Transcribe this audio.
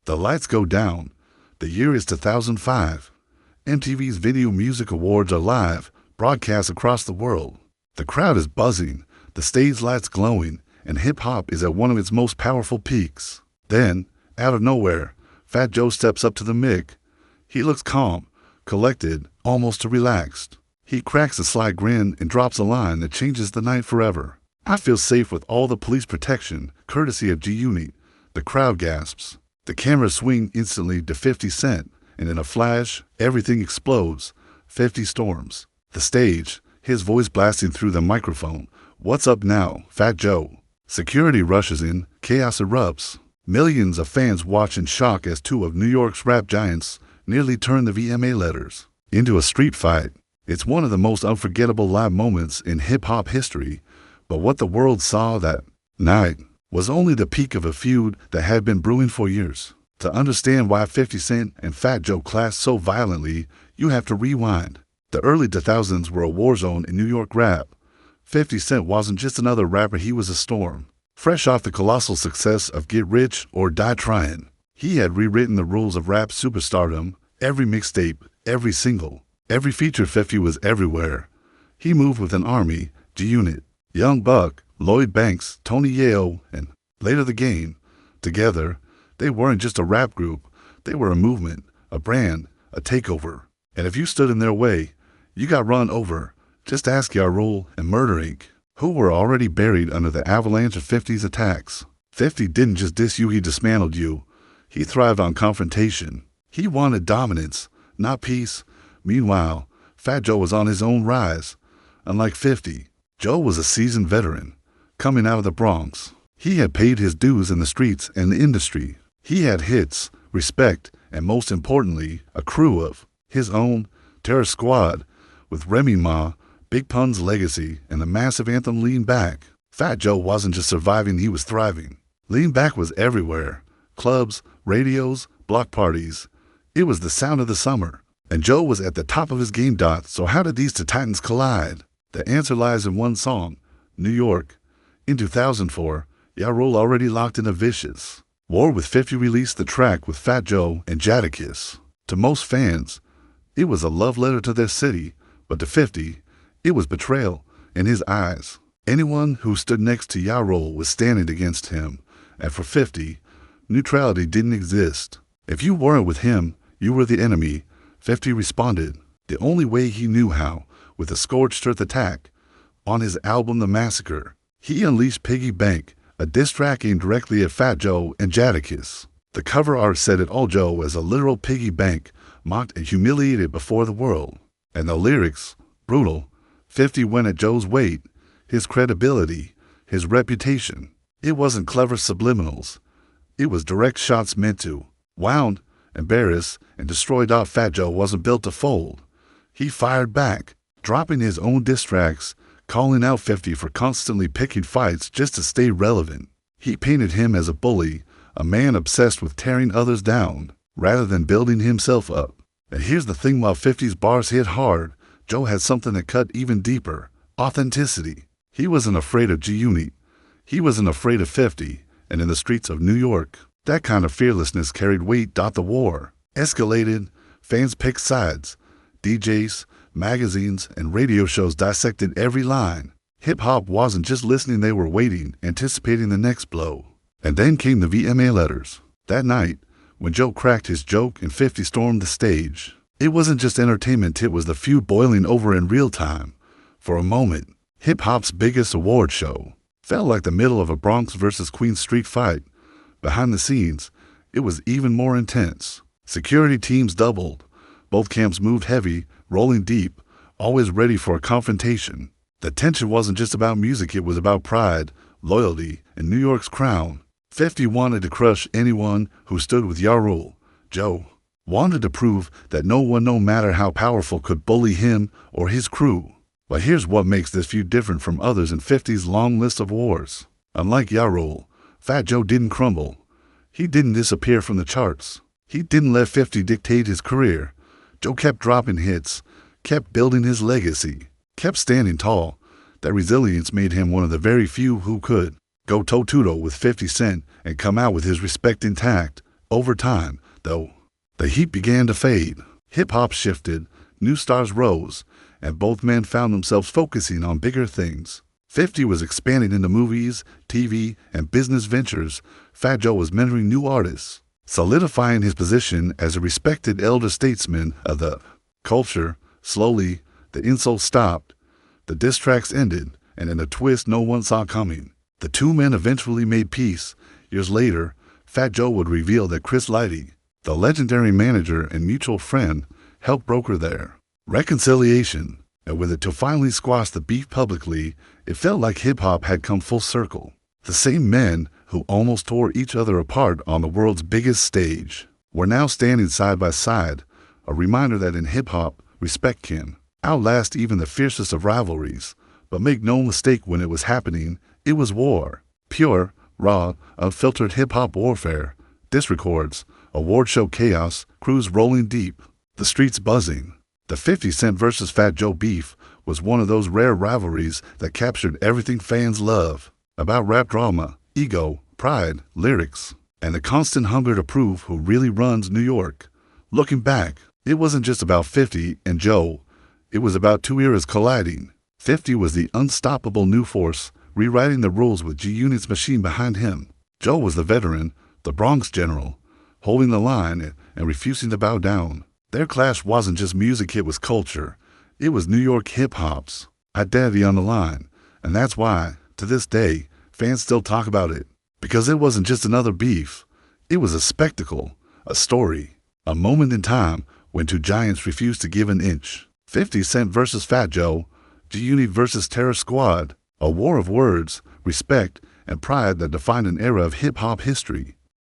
The lights go down. The year is 2005. MTV's Video Music Awards are live, broadcast across the world. The crowd is buzzing, the stage lights glowing, and hip-hop is at one of its most powerful peaks. Then, out of nowhere, Fat Joe steps up to the mic. He looks calm, collected, almost relaxed. He cracks a sly grin and drops a line that changes the night forever. "I feel safe with all the police protection, courtesy of G-Unit." The crowd gasps. The cameras swing instantly to 50 Cent, and in a flash, everything explodes. 50 storms the stage, his voice blasting through the microphone. "What's up now, Fat Joe?" Security rushes in, chaos erupts. Millions of fans watch in shock as two of New York's rap giants nearly turn the VMA letters into a street fight. It's one of the most unforgettable live moments in hip-hop history, but what the world saw that night was only the peak of a feud that had been brewing for years. To understand why 50 Cent and Fat Joe clashed so violently, you have to rewind. The early 2000s were a war zone in New York rap. 50 Cent wasn't just another rapper, he was a storm. Fresh off the colossal success of Get Rich or Die Tryin', he had rewritten the rules of rap superstardom. Every mixtape, every single, every feature, 50 was everywhere. He moved with an army, G-Unit, Young Buck, Lloyd Banks, Tony Yayo, and later The Game. Together, they weren't just a rap group, they were a movement, a brand, a takeover. And if you stood in their way, you got run over. Just ask Ja Rule and Murder Inc., who were already buried under the avalanche of 50's attacks. 50 didn't just diss you, he dismantled you. He thrived on confrontation. He wanted dominance, not peace. Meanwhile, Fat Joe was on his own rise. Unlike 50, Joe was a seasoned veteran, coming out of the Bronx. He had paid his dues in the streets and the industry. He had hits, respect, and most importantly, a crew of his own, Terror Squad, with Remy Ma, Big Pun's legacy, and the massive anthem Lean Back. Fat Joe wasn't just surviving, he was thriving. Lean Back was everywhere. Clubs, radios, block parties. It was the sound of the summer. And Joe was at the top of his game. So how did these two titans collide? The answer lies in one song, New York. In 2004, Ja Rule already locked in a vicious war with 50 released the track with Fat Joe and Jadakiss. To most fans, it was a love letter to their city, but to 50, it was betrayal in his eyes. Anyone who stood next to Ja Rule was standing against him, and for 50, neutrality didn't exist. If you weren't with him, you were the enemy. 50 responded the only way he knew how, with a scorched earth attack. On his album The Massacre, he unleashed Piggy Bank, a diss track aimed directly at Fat Joe and Jadakiss. The cover art said it all: Joe as a literal piggy bank, mocked and humiliated before the world. And the lyrics, brutal. 50 went at Joe's weight, his credibility, his reputation. It wasn't clever subliminals. It was direct shots meant to wound, embarrass, and destroy. Fat Joe wasn't built to fold. He fired back, dropping his own diss tracks, calling out 50 for constantly picking fights just to stay relevant. He painted him as a bully, a man obsessed with tearing others down, rather than building himself up. And here's the thing, while 50's bars hit hard, Joe had something that cut even deeper: authenticity. He wasn't afraid of G-Unit. He wasn't afraid of 50, and in the streets of New York, that kind of fearlessness carried weight. The war escalated, fans picked sides, DJs, magazines, and radio shows dissected every line. Hip-hop wasn't just listening, they were waiting, anticipating the next blow. And then came the VMA letters. That night, when Joe cracked his joke and 50 stormed the stage, it wasn't just entertainment, it was the feud boiling over in real time. For a moment, hip-hop's biggest award show felt like the middle of a Bronx versus Queens street fight. Behind the scenes, it was even more intense. Security teams doubled. Both camps moved heavy, rolling deep, always ready for a confrontation. The tension wasn't just about music, it was about pride, loyalty, and New York's crown. 50 wanted to crush anyone who stood with Ja Rule. Joe wanted to prove that no one, no matter how powerful, could bully him or his crew. But here's what makes this feud different from others in 50's long list of wars. Unlike Ja Rule, Fat Joe didn't crumble. He didn't disappear from the charts. He didn't let 50 dictate his career. Joe kept dropping hits, kept building his legacy, kept standing tall. That resilience made him one of the very few who could go toe-to-toe with 50 Cent and come out with his respect intact. Over time, though, the heat began to fade. Hip-hop shifted, new stars rose, and both men found themselves focusing on bigger things. 50 was expanding into movies, TV, and business ventures. Fat Joe was mentoring new artists, solidifying his position as a respected elder statesman of the culture. Slowly, the insults stopped, the diss tracks ended, and in a twist no one saw coming, the two men eventually made peace. Years later, Fat Joe would reveal that Chris Lighty, the legendary manager and mutual friend, helped broker their reconciliation, and with it to finally squash the beef publicly, it felt like hip-hop had come full circle. The same men who almost tore each other apart on the world's biggest stage were now standing side by side, a reminder that in hip-hop, respect can outlast even the fiercest of rivalries. But make no mistake, when it was happening, it was war. Pure, raw, unfiltered hip-hop warfare. Disc records, award show chaos, crews rolling deep, the streets buzzing. The 50 Cent versus Fat Joe beef was one of those rare rivalries that captured everything fans love about rap drama, ego, pride, lyrics, and the constant hunger to prove who really runs New York. Looking back, it wasn't just about 50 and Joe. It was about two eras colliding. 50 was the unstoppable new force, rewriting the rules with G-Unit's machine behind him. Joe was the veteran, the Bronx general, holding the line and refusing to bow down. Their clash wasn't just music, it was culture. It was New York hip-hop's identity on the line, and that's why, to this day, fans still talk about it. Because it wasn't just another beef. It was a spectacle, a story, a moment in time when two giants refused to give an inch. 50 Cent versus Fat Joe, G-Unit versus Terror Squad, a war of words, respect, and pride that defined an era of hip-hop history.